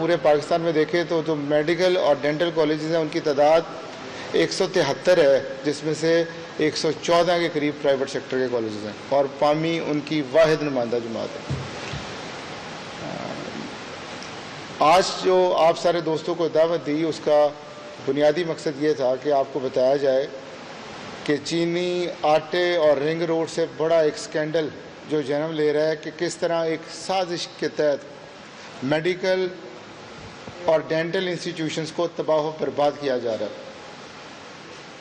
پورے پاکستان میں دیکھیں تو جو میڈیکل اور ڈینٹل کالجز ہیں ان کی تعداد 173 ہے، جس میں سے 114 کے قریب پرائیویٹ سیکٹر کے کالجز ہیں، اور پامی ان کی واحد نمائندہ جماعت ہے۔ آج جو آپ سارے دوستوں کو دعوت دی، اس کا بنیادی مقصد یہ تھا کہ آپ کو بتایا جائے کہ چینی آٹے اور رنگ روڈ سے بڑا ایک سکینڈل جو جنم لے رہا ہے کہ کس طرح ایک سازش کے تحت میڈیکل اور ڈینٹل انسٹیٹیوشنز کو تباہ و برباد کیا جا رہا ہے۔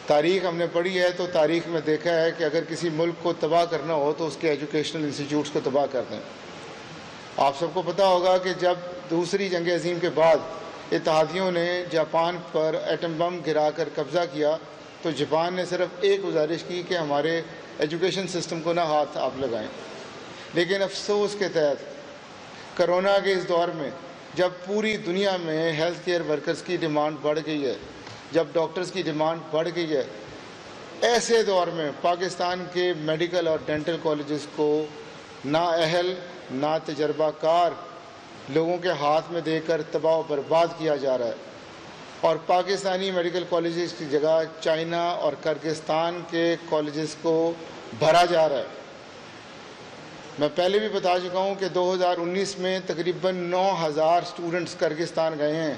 تاریخ ہم نے پڑھی ہے تو تاریخ میں دیکھا ہے کہ اگر کسی ملک کو تباہ کرنا ہو تو اس کے ایجوکیشنل انسٹیٹیوٹس کو تباہ کر دیں۔ آپ سب کو پتہ ہوگا کہ جب دوسری جنگ عظیم کے بعد اتحادیوں نے جاپان پر ایٹم بم گرا کر قبضہ کیا تو جاپان نے صرف ایک گزارش کی کہ ہمارے ایجوکیشن سسٹم کو نہ ہاتھ آپ لگائیں، لیکن افسوس کے تحت کرونا کے اس دور میں جب پوری دنیا میں ہیلتھ کیئر ورکرز کی ڈیمانڈ بڑھ گئی ہے، جب ڈاکٹرز کی ڈیمانڈ بڑھ گئی ہے، ایسے دور میں پاکستان کے میڈیکل اور ڈینٹل کالجز کو نااہل نا تجربہ کار لوگوں کے ہاتھ میں دے کر تباہ و برباد کیا جا رہا ہے، اور پاکستانی میڈیکل کالجز کی جگہ چائنا اور کرغزستان کے کالجز کو بھرا جا رہا ہے۔ میں پہلے بھی بتا چکا ہوں کہ 2019 میں تقریباً 9000 اسٹوڈنٹس کرغزستان گئے ہیں،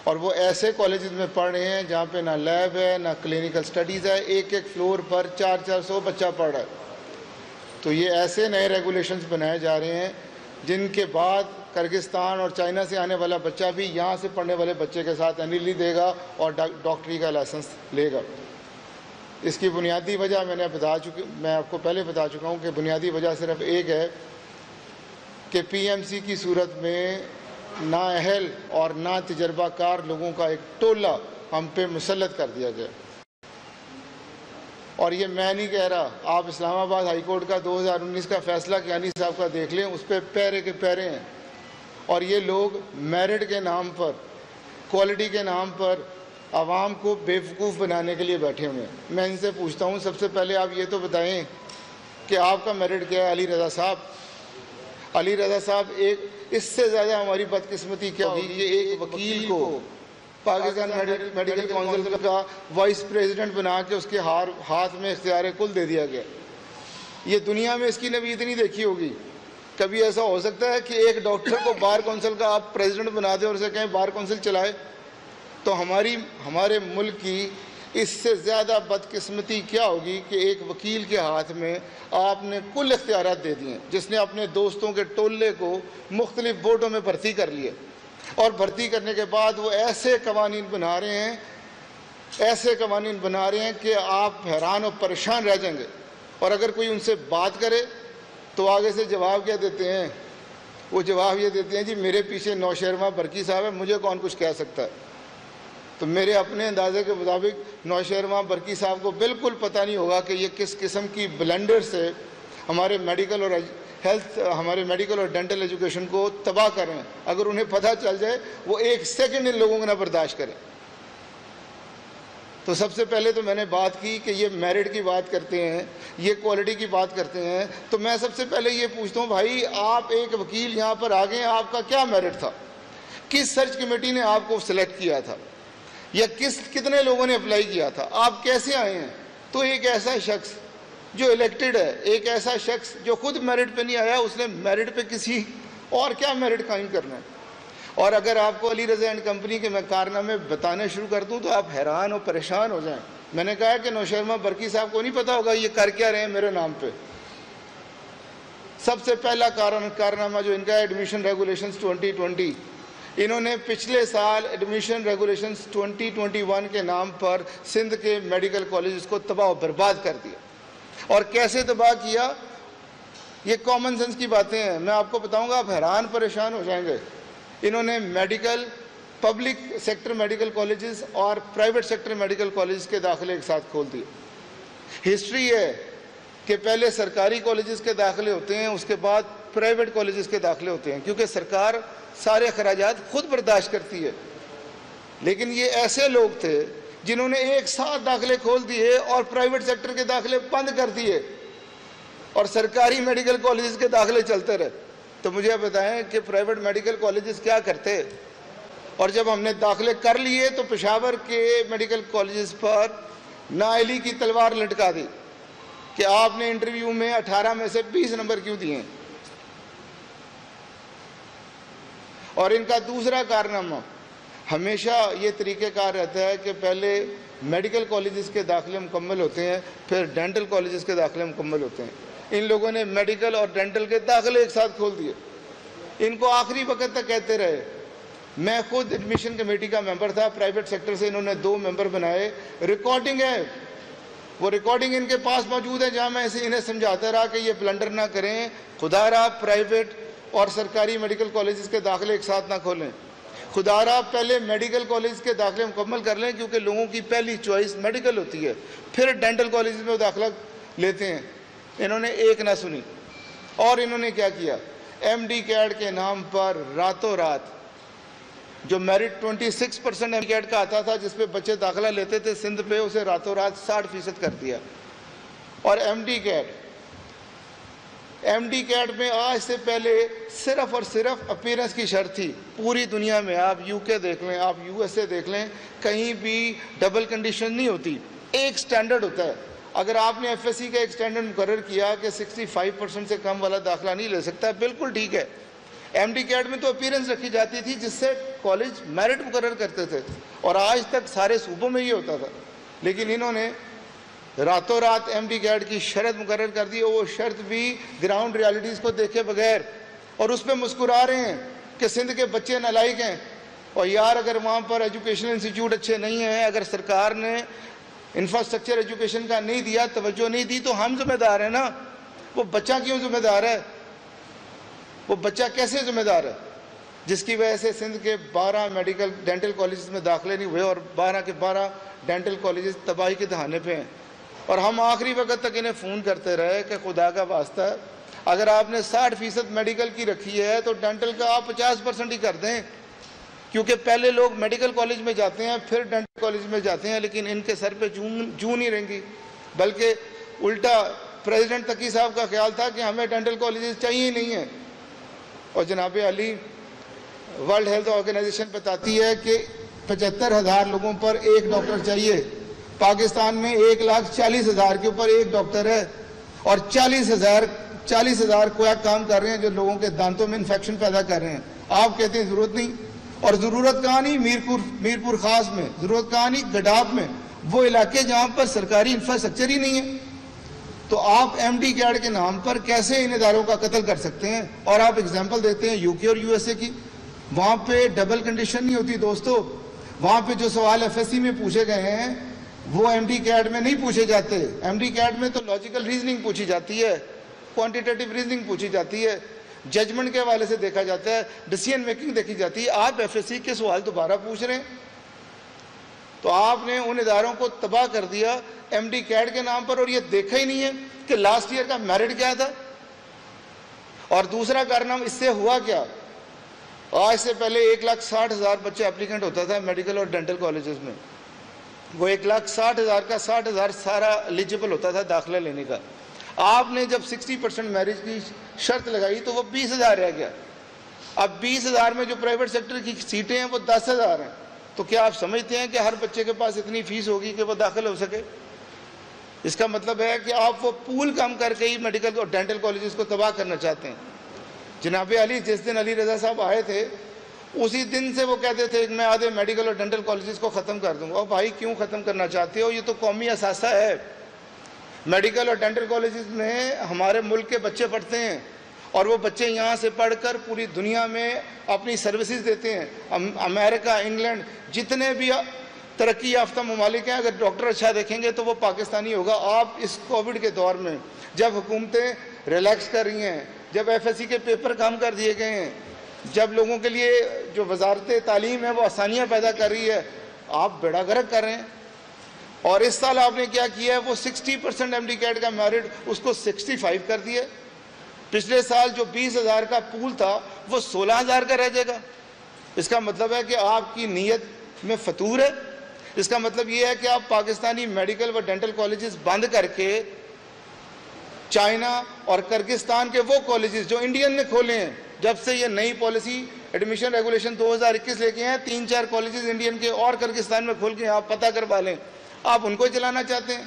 اور وہ ایسے کالجز میں پڑھ رہے ہیں جہاں پہ نہ لیب ہے نہ کلینکل سٹڈیز ہے، ایک فلور پر 400 بچہ پڑھ رہا ہے۔ تو یہ ایسے نئے ریگولیشنز بنائے جا رہے ہیں جن کے بعد کرغزستان اور چائنا سے آنے والا بچہ بھی یہاں سے پڑھنے والے بچے کے ساتھ NLD دے گا اور ڈاکٹری کا لائسنس لے گا۔ اس کی بنیادی وجہ میں آپ کو پہلے بتا چکا ہوں کہ بنیادی وجہ صرف ایک ہے کہ PMC کی صورت میں نااہل اور نا تجربہ کار لوگوں کا ایک ٹولہ ہم پہ مسلط کر دیا گیا۔ اور یہ میں نہیں کہہ رہا، آپ اسلام آباد ہائی کورٹ کا 2019 کا فیصلہ کیانی صاحب کا دیکھ لیں، اس پہ پیرے کے پیرے ہیں، اور یہ لوگ میرٹ کے نام پر، کوالٹی کے نام پر عوام کو بیوقوف بنانے کے لیے بیٹھے ہوئے ہیں۔ میں ان سے پوچھتا ہوں، سب سے پہلے آپ یہ تو بتائیں کہ آپ کا میرٹ کیا ہے؟ علی رضا صاحب، علی رضا صاحب، ایک اس سے زیادہ ہماری بدقسمتی کیا ہوگی؟ یہ ایک وکیل کو پاکستان میڈیکل کونسل کا وائس پریزیڈنٹ بنا کے اس کے ہاتھ میں اختیار کل دے دیا گیا۔ یہ دنیا میں اس کی نوید نہیں دیکھی ہوگی۔ کبھی ایسا ہو سکتا ہے کہ ایک ڈاکٹر کو بار کونسل کا آپ پریزیڈنٹ بنا دیں اور اسے کہیں بار کونسل چلائے؟ تو ہمارے ملک کی اس سے زیادہ بدقسمتی کیا ہوگی کہ ایک وکیل کے ہاتھ میں آپ نے کل اختیارات دے دیے، جس نے اپنے دوستوں کے ٹولے کو مختلف بورڈوں میں بھرتی کر لیے، اور بھرتی کرنے کے بعد وہ ایسے قوانین بنا رہے ہیں کہ آپ حیران و پریشان رہ جائیں گے۔ اور اگر کوئی ان سے بات کرے تو آگے سے جواب کیا دیتے ہیں؟ وہ جواب یہ دیتے ہیں، جی میرے پیچھے نوشہرواں برقی صاحب ہے، مجھے کون کچھ کہہ سکتا ہے۔ تو میرے اپنے اندازے کے مطابق نوشہرواں برقی صاحب کو بالکل پتہ نہیں ہوگا کہ یہ کس قسم کی بلنڈر سے ہمارے میڈیکل اور ڈینٹل ایجوکیشن کو تباہ کر رہے ہیں۔ اگر انہیں پتہ چل جائے وہ ایک سیکنڈ ان لوگوں کو نہ برداشت کریں۔ تو سب سے پہلے تو میں نے بات کی کہ یہ میرٹ کی بات کرتے ہیں، یہ کوالٹی کی بات کرتے ہیں، تو میں سب سے پہلے یہ پوچھتا ہوں، بھائی آپ ایک وکیل یہاں پر آ گئے ہیں، آپ کا کیا میرٹ تھا؟ کس سرچ کمیٹی نے آپ کو سلیکٹ کیا تھا؟ یا کتنے لوگوں نے اپلائی کیا تھا؟ آپ کیسے آئے ہیں؟ تو ایک ایسا شخص جو الیکٹڈ ہے، ایک ایسا شخص جو خود میرٹ پہ نہیں آیا، اس نے میرٹ پہ کسی اور کیا میرٹ قائم کرنا ہے؟ اور اگر آپ کو علی رضا اینڈ کمپنی کے میں کارنامے بتانے شروع کر دوں تو آپ حیران و پریشان ہو جائیں۔ میں نے کہا کہ نوشہرواں برقی صاحب کو نہیں پتا ہوگا یہ کر کیا رہے ہیں میرے نام پہ۔ سب سے پہلا کارنامہ جو ان کا ہے ایڈمیشن ریگولیشنز 2020، انہوں نے پچھلے سال ایڈمیشن ریگولیشنز 2021 کے نام پر سندھ کے میڈیکل کالجز کو تباہ و برباد کر دیا۔ اور کیسے تباہ کیا؟ یہ کامن سینس کی باتیں ہیں، میں آپ کو بتاؤں گا، آپ حیران پریشان ہو جائیں گے۔ انہوں نے پبلک سیکٹر میڈیکل کالجز اور پرائیویٹ سیکٹر میڈیکل کالجز کے داخلے ایک ساتھ کھول دیے۔ ہسٹری ہے کہ پہلے سرکاری کالجز کے داخلے ہوتے ہیں، اس کے بعد پرائیویٹ کالجز کے داخلے ہوتے ہیں، کیونکہ سرکار سارے اخراجات خود برداشت کرتی ہے۔ لیکن یہ ایسے لوگ تھے جنہوں نے ایک ساتھ داخلے کھول دیے اور پرائیویٹ سیکٹر کے داخلے بند کر دیے، اور سرکاری میڈیکل کالجز کے داخلے چلتے رہے۔ تو مجھے بتائیں کہ پرائیویٹ میڈیکل کالجز کیا کرتے؟ اور جب ہم نے داخلے کر لیے تو پشاور کے میڈیکل کالجز پر نااہلی کی تلوار لٹکا دی کہ آپ نے انٹرویو میں 18 میں سے 20 نمبر کیوں دیے. اور ان کا دوسرا کارنامہ ہمیشہ یہ طریقہ کار رہتا ہے کہ پہلے میڈیکل کالجز کے داخلے مکمل ہوتے ہیں، پھر ڈینٹل کالجز کے داخلے مکمل ہوتے ہیں. ان لوگوں نے میڈیکل اور ڈینٹل کے داخلے ایک ساتھ کھول دیے. ان کو آخری وقت تک کہتے رہے. میں خود ایڈمیشن کمیٹی کا ممبر تھا، پرائیویٹ سیکٹر سے انہوں نے 2 ممبر بنائے. ریکارڈنگ ہے، وہ ریکارڈنگ ان کے پاس موجود ہے جہاں میں انہیں سمجھاتا رہا کہ یہ بلنڈر نہ کریں، خدا را پرائیویٹ اور سرکاری میڈیکل کالجز کے داخلے ایک ساتھ نہ کھولیں. خدا را پہلے میڈیکل کالج کے داخلے مکمل کر لیں کیونکہ لوگوں کی پہلی چوائس میڈیکل ہوتی ہے، پھر ڈینٹل کالجز میں داخلہ لیتے ہیں. انہوں نے ایک نہ سنی اور انہوں نے کیا کیا، ایم ڈی کیڈ کے نام پر راتوں رات جو میرٹ 26% ایم ڈی کیڈ کا آتا تھا جس پہ بچے داخلہ لیتے تھے سندھ پہ، اسے راتوں رات 60% کر دیا. اور ایم ڈی کیڈ میں آج سے پہلے صرف اور صرف اپیرنس کی شرط تھی. پوری دنیا میں آپ یو کے دیکھ لیں، آپ یو ایس اے دیکھ لیں، کہیں بھی ڈبل کنڈیشن نہیں ہوتی، ایک سٹینڈرڈ ہوتا ہے. اگر آپ نے ایف ایس سی کا ایک سٹینڈرڈ مقرر کیا کہ 65% سے کم والا داخلہ نہیں لے سکتا، بالکل ٹھیک ہے. ایم ڈی کیڈ میں تو اپیرنس رکھی جاتی تھی جس سے کالج میرٹ مقرر کرتے تھے، اور آج تک سارے صوبوں میں یہ ہوتا تھا. لیکن انہوں نے راتوں رات ایم ڈی کیڈ کی شرط مقرر کر دی، اور وہ شرط بھی گراؤنڈ ریالٹیز کو دیکھے بغیر، اور اس پہ مسکرا رہے ہیں کہ سندھ کے بچے نالائق ہیں. اور یار اگر وہاں پر ایجوکیشنل انسٹیٹیوٹ اچھے نہیں ہیں، اگر سرکار نے انفراسٹرکچر ایجوکیشن کا نہیں دیا، توجہ نہیں دی، تو ہم ذمہ دار ہیں نا. وہ بچہ کیوں ذمہ دار ہے؟ وہ بچہ کیسے ذمہ دار ہے جس کی وجہ سے سندھ کے 12 میڈیکل ڈینٹل کالجز میں داخلے نہیں ہوئے اور 12 کے 12 ڈینٹل کالجز تباہی کے دہانے پہ ہیں. اور ہم آخری وقت تک انہیں فون کرتے رہے کہ خدا کا واسطہ ہے، اگر آپ نے 60% میڈیکل کی رکھی ہے تو ڈینٹل کا آپ 50% ہی کر دیں، کیونکہ پہلے لوگ میڈیکل کالج میں جاتے ہیں پھر ڈینٹل کالج میں جاتے ہیں. لیکن ان کے سر پہ جوں نہیں رہیں گی، بلکہ الٹا پریزیڈنٹ تقی صاحب کا خیال تھا کہ ہمیں ڈینٹل کالجز چاہیے ہی نہیں ہیں. اور جناب علی ورلڈ ہیلتھ آرگنائزیشن بتاتی ہے کہ 75,000 لوگوں پر ایک ڈاکٹر چاہیے. پاکستان میں 1,40,000 کے اوپر ایک ڈاکٹر ہے، اور 40,000 کوئی کام کر رہے ہیں جو لوگوں کے دانتوں میں انفیکشن پیدا کر رہے ہیں. آپ کہتے ہیں ضرورت نہیں، اور ضرورت کہاں نہیں میرپور خاص میں، ضرورت کہاں نہیں گڈاپ میں، وہ علاقے جہاں پر سرکاری انفراسٹرکچر ہی نہیں ہے. تو آپ ایم ڈی کیڈ کے نام پر کیسے ان اداروں کا قتل کر سکتے ہیں؟ اور آپ اگزامپل دیتے ہیں یو کے اور یو ایس اے کی، وہاں پہ ڈبل کنڈیشن نہیں ہوتی دوستو. وہاں پہ جو سوال ایف ایس سی میں پوچھے گئے ہیں وہ ایم ڈی کیڈ میں نہیں پوچھے جاتے. ایم ڈی کیڈ میں تو لاجیکل ریزننگ پوچھی جاتی ہے، کوانٹیٹیو ریزننگ پوچھی جاتی ہے، ججمنٹ کے حوالے سے دیکھا جاتا ہے، ڈیسیژن میکنگ دیکھی جاتی ہے. آپ ایف ایس سی کے سوال دوبارہ پوچھ رہے ہیں. تو آپ نے ان اداروں کو تباہ کر دیا ایم ڈی کیڈ کے نام پر، اور یہ دیکھا ہی نہیں ہے کہ لاسٹ ایئر کا میرٹ کیا تھا. اور دوسرا کارنامہ اس سے ہوا کیا، آج سے پہلے 1,60,000 بچے اپلیکنٹ ہوتا تھا میڈیکل اور ڈینٹل کالجز میں. وہ 1,60,000 کا 60,000 سارا ایلیجیبل ہوتا تھا داخلہ لینے کا. آپ نے جب 60% میرج کی شرط لگائی تو وہ 20,000 رہ گیا. اب 20,000 میں جو پرائیویٹ سیکٹر کی سیٹیں ہیں وہ 10,000 ہیں. تو کیا آپ سمجھتے ہیں کہ ہر بچے کے پاس اتنی فیس ہوگی کہ وہ داخل ہو سکے؟ اس کا مطلب ہے کہ آپ وہ پول کم کر کے ہی میڈیکل اور ڈینٹل کالجز کو تباہ کرنا چاہتے ہیں. جناب علی جس دن علی رضا صاحب آئے تھے اسی دن سے وہ کہتے تھے کہ میں آدھے میڈیکل اور ڈینٹل کالجز کو ختم کر دوں گا. اور بھائی کیوں ختم کرنا چاہتے ہو؟ یہ تو قومی اثاثہ ہے. میڈیکل اور ڈینٹل کالجز میں ہمارے ملک کے بچے پڑھتے ہیں، اور وہ بچے یہاں سے پڑھ کر پوری دنیا میں اپنی سروسز دیتے ہیں. امریکہ، انگلینڈ، جتنے بھی ترقی یافتہ ممالک ہیں، اگر ڈاکٹر اچھا دیکھیں گے تو وہ پاکستانی ہوگا. آپ اس کووڈ کے دور میں جب حکومتیں ریلیکس کر رہی ہیں، جب ایف ایس سی کے پیپر کم کر دیے گئے ہیں، جب لوگوں کے لیے جو وزارت تعلیم ہے وہ آسانیاں پیدا کر رہی ہے، آپ بیڑا غرق کر رہے ہیں. اور اس سال آپ نے کیا کیا ہے؟ وہ 60% ایم ڈی کیڈ کا میرٹ اس کو 65 کر دیا. پچھلے سال جو 20,000 کا پول تھا وہ 16,000 کا رہ جائے گا. اس کا مطلب ہے کہ آپ کی نیت میں فتور ہے. اس کا مطلب یہ ہے کہ آپ پاکستانی میڈیکل و ڈینٹل کالجز بند کر کے چائنا اور کرگستان کے وہ کالجز جو انڈین نے کھولے ہیں جب سے یہ نئی پالیسی ایڈمیشن ریگولیشن 2021 لے کے ہیں، 3-4 کالجز انڈین کے اور کرغزستان میں کھول کے آپ پتہ کروا لیں، آپ ان کو چلانا چاہتے ہیں؟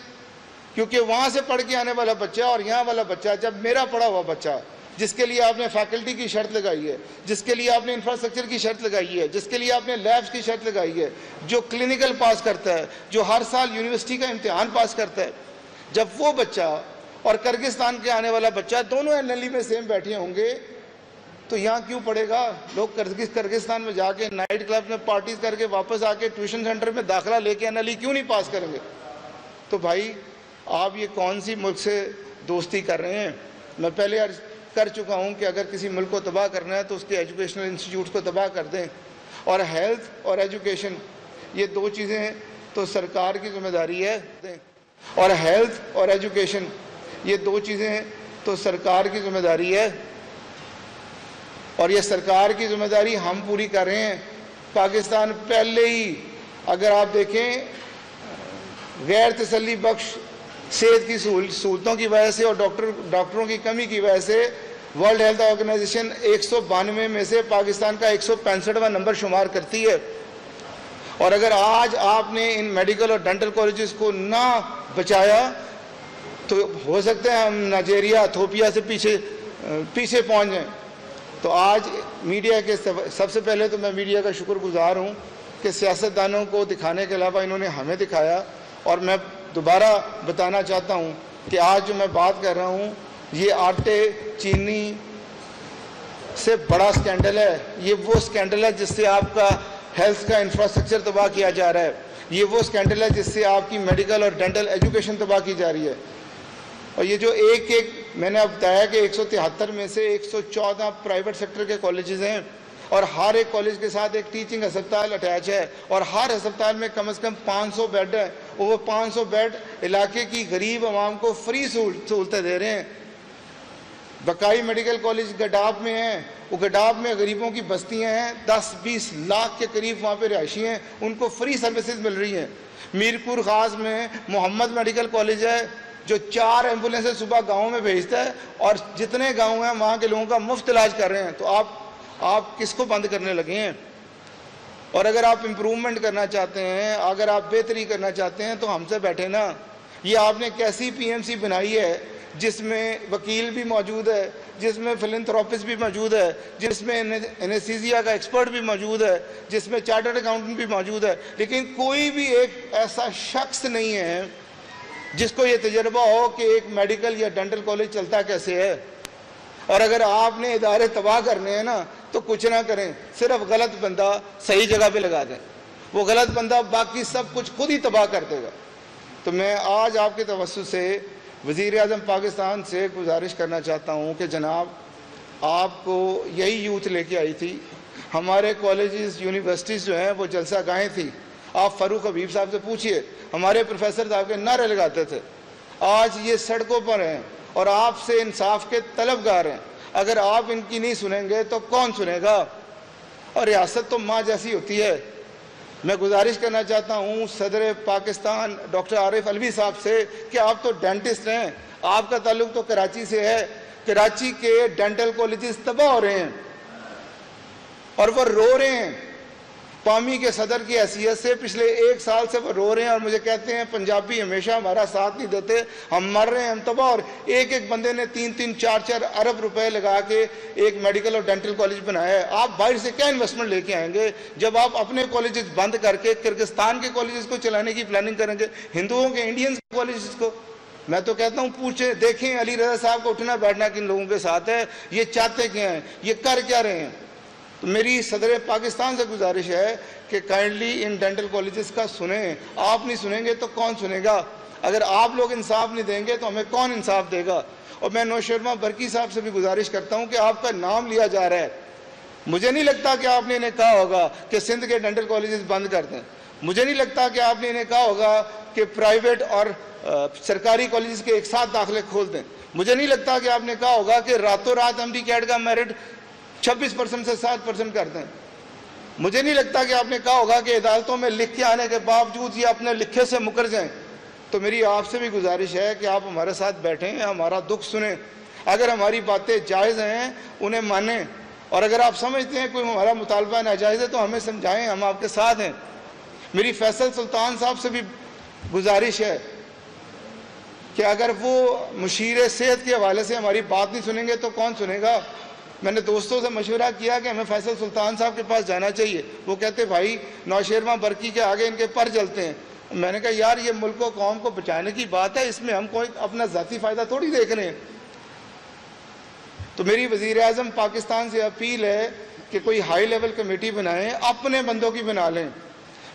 کیونکہ وہاں سے پڑھ کے آنے والا بچہ اور یہاں والا بچہ، جب میرا پڑھا ہوا بچہ جس کے لیے آپ نے فیکلٹی کی شرط لگائی ہے، جس کے لیے آپ نے انفراسٹرکچر کی شرط لگائی ہے، جس کے لیے آپ نے لیبس کی شرط لگائی ہے، جو کلینکل پاس کرتا ہے، جو ہر سال یونیورسٹی کا امتحان پاس کرتا ہے، جب وہ بچہ اور کرغزستان کے آنے والا بچہ دونوں NLE میں سیم بیٹھے ہوں گے تو یہاں کیوں پڑھے گا؟ لوگ کرغزستان میں جا کے نائٹ کلب میں پارٹیز کر کے واپس آ کے ٹیوشن سینٹر میں داخلہ لے کے NLE کیوں نہیں پاس کریں گے؟ تو بھائی آپ یہ کون سی ملک سے دوستی کر رہے ہیں؟ میں پہلے عرض کر چکا ہوں کہ اگر کسی ملک کو تباہ کرنا ہے تو اس کے ایجوکیشنل انسٹیٹیوٹس کو تباہ کر دیں، اور ہیلتھ اور ایجوکیشن یہ دو چیزیں تو سرکار کی ذمہ داری ہے، اور ہیلتھ اور ایجوکیشن یہ دو چیزیں تو سرکار کی ذمہ داری ہے، اور یہ سرکار کی ذمہ داری ہم پوری کر رہے ہیں۔ پاکستان پہلے ہی اگر آپ دیکھیں غیر تسلی بخش صحت کی سہولتوں کی وجہ سے اور ڈاکٹروں کی کمی کی وجہ سے ورلڈ ہیلتھ آرگنائزیشن 192 میں سے پاکستان کا 165واں نمبر شمار کرتی ہے، اور اگر آج آپ نے ان میڈیکل اور ڈینٹل کالجز کو نہ بچایا تو ہو سکتا ہے ہم نائجیریا ایتھوپیا سے پیچھے پہنچ جائیں۔ تو آج میڈیا کے سب سے پہلے تو میں میڈیا کا شکر گزار ہوں کہ سیاستدانوں کو دکھانے کے علاوہ انہوں نے ہمیں دکھایا، اور میں دوبارہ بتانا چاہتا ہوں کہ آج جو میں بات کر رہا ہوں یہ آٹے چینی سے بڑا سکینڈل ہے، یہ وہ سکینڈل ہے جس سے آپ کا ہیلتھ کا انفراسٹرکچر تباہ کیا جا رہا ہے، یہ وہ سکینڈل ہے جس سے آپ کی میڈیکل اور ڈینٹل ایجوکیشن تباہ کی جا رہی ہے۔ اور یہ جو ایک میں نے اب بتایا کہ 173 میں سے 114 پرائیویٹ سیکٹر کے کالجز ہیں، اور ہر ایک کالج کے ساتھ ایک ٹیچنگ ہسپتال اٹیچ ہے، اور ہر ہسپتال میں کم از کم 500 بیڈ ہے، اور وہ 500 بیڈ علاقے کی غریب عوام کو فری سہولتیں دے رہے ہیں۔ بقائی میڈیکل کالج گڈاب میں ہیں، وہ گڈاب میں غریبوں کی بستیاں ہیں، 10-20 لاکھ کے قریب وہاں پہ رہائشی ہیں، ان کو فری سروسز مل رہی ہیں۔ میرپور خاص میں محمد میڈیکل کالج ہے جو 4 ایمبولینسیں صبح گاؤں میں بھیجتا ہے، اور جتنے گاؤں ہیں وہاں کے لوگوں کا مفت علاج کر رہے ہیں۔ تو آپ کس کو بند کرنے لگے ہیں؟ اور اگر آپ امپروومنٹ کرنا چاہتے ہیں، اگر آپ بہتری کرنا چاہتے ہیں تو ہم سے بیٹھے نا۔ یہ آپ نے کیسی PMC بنائی ہے جس میں وکیل بھی موجود ہے، جس میں فلنتھراپسٹ بھی موجود ہے، جس میں اینستھیزیا کا ایکسپرٹ بھی موجود ہے، جس میں چارٹرڈ اکاؤنٹنٹ بھی موجود ہے، لیکن کوئی بھی ایک ایسا شخص نہیں ہے جس کو یہ تجربہ ہو کہ ایک میڈیکل یا ڈینٹل کالج چلتا کیسے ہے۔ اور اگر آپ نے ادارے تباہ کرنے ہیں نا تو کچھ نہ کریں، صرف غلط بندہ صحیح جگہ پہ لگا دیں، وہ غلط بندہ باقی سب کچھ خود ہی تباہ کر دے گا۔ تو میں آج آپ کے توسط سے وزیر اعظم پاکستان سے گزارش کرنا چاہتا ہوں کہ جناب آپ کو یہی یوتھ لے کے آئی تھی، ہمارے کالجز یونیورسٹیز جو ہیں وہ جلسہ گاہیں تھی، آپ فاروق حبیب صاحب سے پوچھئے، ہمارے پروفیسر صاحب کے نعرے لگاتے تھے، آج یہ سڑکوں پر ہیں اور آپ سے انصاف کے طلبگار ہیں۔ اگر آپ ان کی نہیں سنیں گے تو کون سنے گا؟ اور ریاست تو ماں جیسی ہوتی ہے۔ میں گزارش کرنا چاہتا ہوں صدر پاکستان ڈاکٹر عارف علوی صاحب سے کہ آپ تو ڈینٹسٹ ہیں، آپ کا تعلق تو کراچی سے ہے، کراچی کے ڈینٹل کالجز تباہ ہو رہے ہیں اور وہ رو رہے ہیں۔ قومی کے صدر کی حیثیت سے پچھلے 1 سال سے وہ رو رہے ہیں اور مجھے کہتے ہیں پنجابی ہمیشہ ہمارا ساتھ نہیں دیتے، ہم مر رہے ہیں، ہم تباہ۔ اور ایک بندے نے 3-3 4-4 ارب روپے لگا کے ایک میڈیکل اور ڈینٹل کالج بنایا ہے۔ آپ باہر سے کیا انویسٹمنٹ لے کے آئیں گے جب آپ اپنے کالجز بند کر کے کرغزستان کے کالجز کو چلانے کی پلاننگ کریں گے، ہندوؤں کے انڈینز کالجز کو؟ میں تو کہتا ہوں پوچھیں، دیکھیں علی رضا صاحب کو اٹھنا بیٹھنا کن لوگوں کے ساتھ ہے، یہ چاہتے کیا ہیں، یہ کر کیا رہے ہیں۔ تو میری صدر پاکستان سے گزارش ہے کہ کائنڈلی ان ڈینٹل کالجز کا سنیں، آپ نہیں سنیں گے تو کون سنے گا؟ اگر آپ لوگ انصاف نہیں دیں گے تو ہمیں کون انصاف دے گا؟ اور میں نوشرما برقی صاحب سے بھی گزارش کرتا ہوں کہ آپ کا نام لیا جا رہا ہے، مجھے نہیں لگتا کہ آپ نے انہیں کہا ہوگا کہ سندھ کے ڈینٹل کالجز بند کر دیں، مجھے نہیں لگتا کہ آپ نے انہیں کہا ہوگا کہ پرائیویٹ اور سرکاری کالجز کے ایک ساتھ داخلے کھول دیں، مجھے نہیں لگتا کہ آپ نے کہا ہوگا کہ راتوں رات ایم ڈی کیٹ کا میرٹ 26% سے 7% کر دیں، مجھے نہیں لگتا کہ آپ نے کہا ہوگا کہ عدالتوں میں لکھ کے آنے کے باوجود یہ اپنے لکھے سے مکر جائیں۔ تو میری آپ سے بھی گزارش ہے کہ آپ ہمارے ساتھ بیٹھیں، ہمارا دکھ سنیں، اگر ہماری باتیں جائز ہیں انہیں مانیں، اور اگر آپ سمجھتے ہیں کوئی ہمارا مطالبہ ناجائز ہے تو ہمیں سمجھائیں، ہم آپ کے ساتھ ہیں۔ میری فیصل سلطان صاحب سے بھی گزارش ہے کہ اگر وہ مشیر صحت کے حوالے سے ہماری بات نہیں سنیں گے تو کون سنے گا؟ میں نے دوستوں سے مشورہ کیا کہ ہمیں فیصل سلطان صاحب کے پاس جانا چاہیے، وہ کہتے بھائی نوشیروان برقی کے آگے ان کے پر جلتے ہیں۔ میں نے کہا یار یہ ملک و قوم کو بچانے کی بات ہے، اس میں ہم کوئی اپنا ذاتی فائدہ تھوڑی دیکھ رہے ہیں۔ تو میری وزیر اعظم پاکستان سے اپیل ہے کہ کوئی ہائی لیول کمیٹی بنائیں، اپنے بندوں کی بنا لیں۔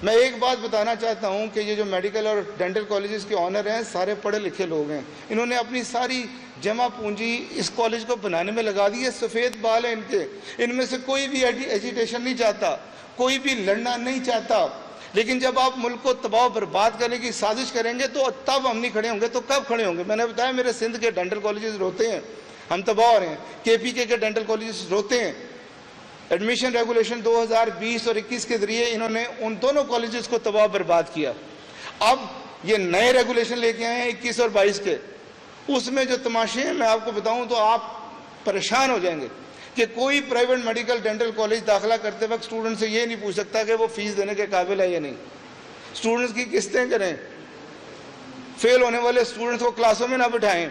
میں ایک بات بتانا چاہتا ہوں کہ یہ جو میڈیکل اور ڈینٹل کالجز کے آنر ہیں سارے پڑھے لکھے لوگ ہیں، انہوں نے اپنی ساری جمع پونجی اس کالج کو بنانے میں لگا دی ہے، سفید بال ہیں ان کے، ان میں سے کوئی بھی ایجیٹیشن نہیں چاہتا، کوئی بھی لڑنا نہیں چاہتا، لیکن جب آپ ملک کو تباہ و برباد کرنے کی سازش کریں گے تو تب ہم نہیں کھڑے ہوں گے تو کب کھڑے ہوں گے؟ میں نے بتایا میرے سندھ کے ڈینٹل کالجز روتے ہیں، ہم تباہ ہو رہے ہیں، کے پی کے ڈینٹل کالجز روتے ہیں۔ ایڈمیشن ریگولیشن 2020 اور 21 کے ذریعے انہوں نے ان دونوں کالجز کو تباہ برباد کیا۔ اب یہ نئے ریگولیشن لے کے آئے ہیں 21 اور 22 کے، اس میں جو تماشے ہیں میں آپ کو بتاؤں تو آپ پریشان ہو جائیں گے کہ کوئی پرائیویٹ میڈیکل ڈینٹل کالج داخلہ کرتے وقت اسٹوڈنٹ سے یہ نہیں پوچھ سکتا کہ وہ فیس دینے کے قابل ہے یا نہیں، اسٹوڈنٹس کی قسطیں کریں، فیل ہونے والے اسٹوڈنٹس کو کلاسوں میں نہ بٹھائیں۔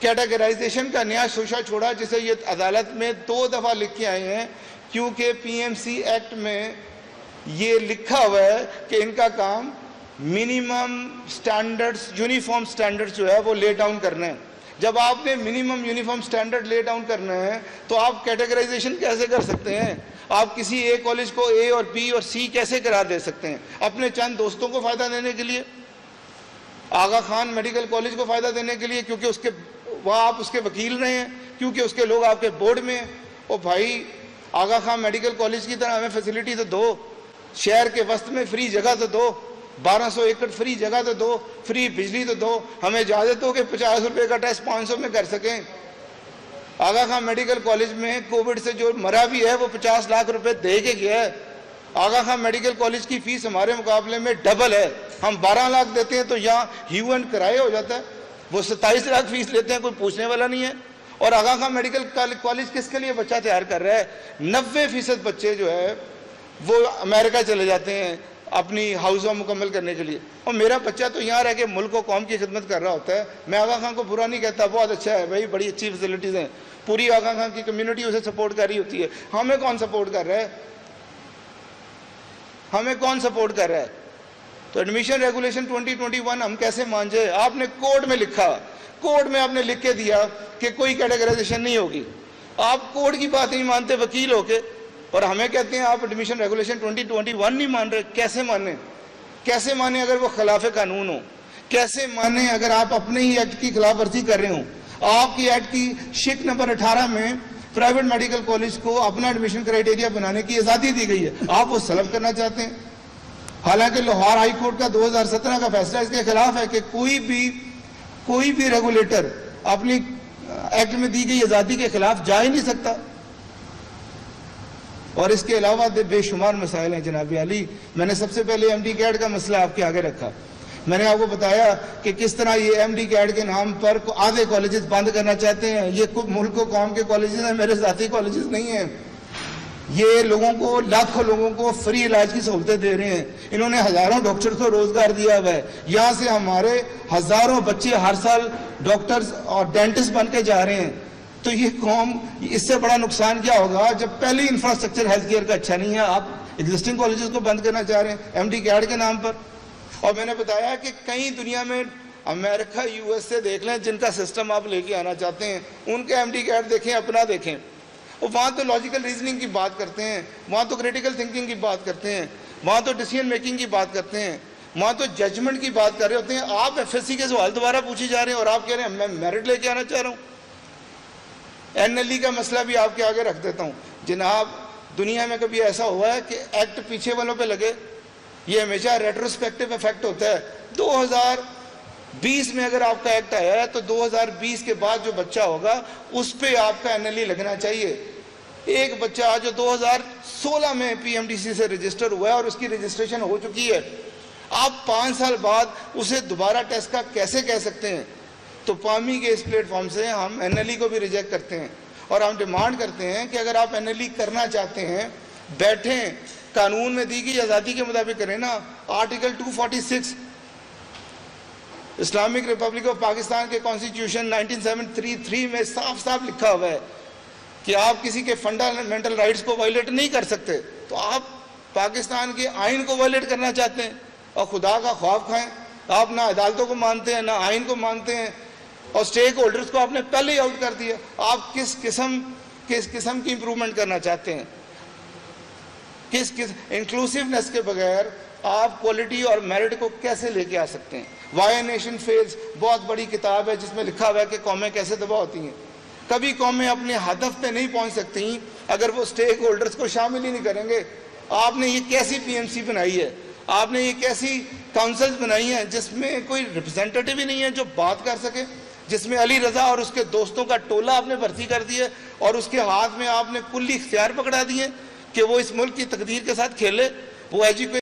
کیٹاگرائزیشن کا نیا شوشہ چھوڑا جسے یہ عدالت میں 2 دفعہ لکھ کے آئے ہیں، کیونکہ پی ایم سی ایکٹ میں یہ لکھا ہوا ہے کہ ان کا کام منیمم سٹینڈرڈز، یونیفارم سٹینڈرڈز جو ہے وہ لے ڈاؤن کرنا ہے۔ جب آپ نے minimum uniform standard lay down کرنا ہے تو آپ کیٹاگرائزیشن کیسے کر سکتے ہیں؟ آپ کسی اے کالج کو اے اور بی اور سی کیسے قرار دے سکتے ہیں؟ اپنے چند دوستوں کو فائدہ دینے کے لیے، آغا خان میڈیکل کالج کو فائدہ دینے کے لیے کیونکہ اس کے وہاں آپ اس کے وکیل رہے ہیں، کیونکہ اس کے لوگ آپ کے بورڈ میں ہیں۔ اور بھائی آغا خان میڈیکل کالج کی طرح ہمیں فیسلٹی تو دو، شہر کے وسط میں فری جگہ تو دو، 1200 ایکڑ فری جگہ تو دو، فری بجلی تو دو، ہمیں اجازت ہو کہ 50 روپے کا ٹیسٹ 500 میں کر سکیں۔ آغا خان میڈیکل کالج میں کووڈ سے جو مرا بھی ہے وہ 50 لاکھ روپے دے کے گیا ہے۔ آغا خان میڈیکل کالج کی فیس ہمارے مقابلے میں ڈبل ہے، ہم 12 لاکھ دیتے ہیں تو یہاں ہیو اینڈ کرائے ہو جاتا ہے، وہ 27 لاکھ فیس لیتے ہیں، کوئی پوچھنے والا نہیں ہے۔ اور آغا خان میڈیکل کالج کس کے لیے بچہ تیار کر رہا ہے؟ 90% بچے جو ہے وہ امریکہ چلے جاتے ہیں اپنی ہاؤسوں مکمل کرنے کے لیے، اور میرا بچہ تو یہاں رہ کے ملک و قوم کی خدمت کر رہا ہوتا ہے۔ میں آغا خان کو برا نہیں کہتا، بہت اچھا ہے بھائی، بڑی اچھی فیسلٹیز ہیں، پوری آغا خان کی کمیونٹی اسے سپورٹ کر رہی ہوتی ہے۔ ہمیں کون سپورٹ کر رہا ہے؟ ہمیں کون سپورٹ کر رہا ہے؟ تو ایڈمیشن ریگولیشن 2021 ہم کیسے مان جائے؟ آپ نے کوڈ میں لکھا، کوڈ میں آپ نے لکھ کے دیا کہ کوئی کیٹیگرائزیشن نہیں ہوگی، آپ کوڈ کی بات نہیں مانتے وکیل ہو کے، اور ہمیں کہتے ہیں آپ ایڈمیشن ریگولیشن 2021 نہیں مان رہے۔ کیسے مانیں؟ کیسے مانیں اگر وہ خلاف قانون ہو؟ کیسے مانیں اگر آپ اپنے ہی ایکٹ کی خلاف ورزی کر رہے ہوں؟ آپ کی ایکٹ کی شک نمبر 18 میں پرائیویٹ میڈیکل کالج کو اپنا ایڈمیشن کرائیٹیریا بنانے کی آزادی دی گئی ہے، آپ وہ سلب کرنا چاہتے ہیں۔ حالانکہ لاہور ہائی کورٹ کا 2017 کا فیصلہ اس کے خلاف ہے کہ کوئی بھی ریگولیٹر اپنی ایکٹ میں دی گئی آزادی کے خلاف جا ہی نہیں سکتا۔ اور اس کے علاوہ بے شمار مسائل ہیں جناب علی۔ میں نے سب سے پہلے ایم ڈی کیڈ کا مسئلہ آپ کے آگے رکھا، میں نے آپ کو بتایا کہ کس طرح یہ ایم ڈی کیڈ کے نام پر آدھے کالجز بند کرنا چاہتے ہیں۔ یہ ملک و قوم کے کالجز ہیں، میرے ذاتی کالجز نہیں ہیں۔ یہ لوگوں کو، لاکھوں لوگوں کو فری علاج کی سہولتیں دے رہے ہیں، انہوں نے ہزاروں ڈاکٹر کو روزگار دیا ہوا ہے، یہاں سے ہمارے ہزاروں بچے ہر سال ڈاکٹرز اور ڈینٹسٹ بن کے جا رہے ہیں۔ تو یہ قوم، اس سے بڑا نقصان کیا ہوگا جب پہلے انفراسٹرکچر ہیلتھ کیئر کا اچھا نہیں ہے، آپ ایگزسٹنگ کالجز کو بند کرنا چاہ رہے ہیں ایم ڈی کیڈ کے نام پر۔ اور میں نے بتایا کہ کئی دنیا میں، امریکہ، یو ایس سے دیکھ لیں جن کا سسٹم آپ لے کے آنا چاہتے ہیں، ان کے ایم ڈی کیڈ دیکھیں، اپنا دیکھیں، وہاں تو لاجیکل ریزننگ کی بات کرتے ہیں، وہاں تو کریٹیکل تھنکنگ کی بات کرتے ہیں، وہاں تو ڈیسیژن میکنگ کی بات کرتے ہیں، وہاں تو ججمنٹ کی بات کر رہے ہوتے ہیں۔ آپ ایف ایس سی کے سوال دوبارہ پوچھے جا رہے ہیں اور آپ کہہ رہے ہیں میں میرٹ لے کے آنا چاہ رہا ہوں۔ این ایل ای کا مسئلہ بھی آپ کے آگے رکھ دیتا ہوں جناب۔ دنیا میں کبھی ایسا ہوا ہے کہ ایکٹ پیچھے والوں پہ لگے؟ یہ ہمیشہ ریٹروسپیکٹیو ایفیکٹ ہوتا ہے۔ 2020 میں اگر آپ کا ایکٹ آیا ہے تو 2020 کے بعد جو بچہ ہوگا اس پہ آپ کا این ایل ای لگنا چاہیے۔ ایک بچہ جو 2016 میں پی ایم ڈی سی سے رجسٹر ہوا ہے اور اس کی رجسٹریشن ہو چکی ہے، آپ 5 سال بعد اسے دوبارہ ٹیسٹ کا کیسے کہہ سکتے ہیں؟ تو پامی کے اس پلیٹ فارم سے ہم این ایل ای کو بھی ریجیکٹ کرتے ہیں، اور ہم ڈیمانڈ کرتے ہیں کہ اگر آپ NLE کرنا چاہتے ہیں بیٹھیں, قانون میں دی گئی آزادی کے مطابق کریں نا. Article 246 Islamic republic of Pakistan کے کانسٹیٹیوشن 1973 میں صاف صاف لکھا ہوا ہے کہ آپ کسی کے فنڈامنٹل رائٹس کو وائلیٹ نہیں کر سکتے. تو آپ پاکستان کے آئین کو وائلیٹ کرنا چاہتے ہیں اور خدا کا خوف کھائیں. آپ نہ عدالتوں کو مانتے ہیں, نہ آئین کو مانتے ہیں, اور سٹیک ہولڈرز کو آپ نے پہلے ہی آؤٹ کر دیا. آپ کس قسم کی امپرومنٹ کرنا چاہتے ہیں؟ کس انکلوسیونیس کے بغیر آپ کوالٹی اور میرٹ کو کیسے لے کے آ سکتے ہیں؟ وائی اے نیشن فیلز بہت بڑی کتاب ہے جس میں لکھا ہوا ہے کہ قومیں کیسے تباہ ہوتی ہیں. کبھی قومیں اپنے ہدف پہ نہیں پہنچ سکتی اگر وہ سٹیک ہولڈرز کو شامل ہی نہیں کریں گے. آپ نے یہ کیسی PMC بنائی ہے, آپ نے یہ کیسی کاؤنسلز بنائی ہیں جس میں کوئی ریپرزینٹیٹیو ہی نہیں ہے جو بات کر سکے, جس میں علی رضا اور اس کے دوستوں کا ٹولہ آپ نے بھرتی کر دیا اور اس کے ہاتھ میں آپ نے کلی اختیار پکڑا دیے کہ وہ اس ملک کی تقدیر کے ساتھ کھیلے. وہ